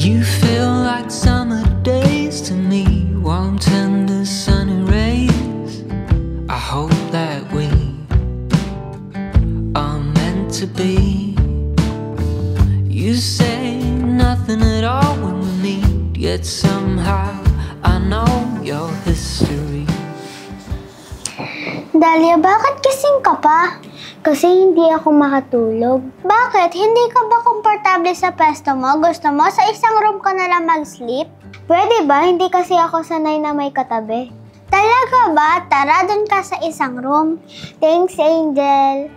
You feel like summer days to me, warm, tender, sunny rays. I hope that we are meant to be. You say nothing at all when we meet, yet somehow I know your history. Dahlia, bakit gising ka pa? Kasi hindi ako makatulog. Bakit? Hindi ka ba komportable sa pwesto mo? Gusto mo sa isang room ka na lang mag-sleep? Pwede ba? Hindi kasi ako sanay na may katabi. Talaga ba? Tara dun ka sa isang room. Thanks, Angel.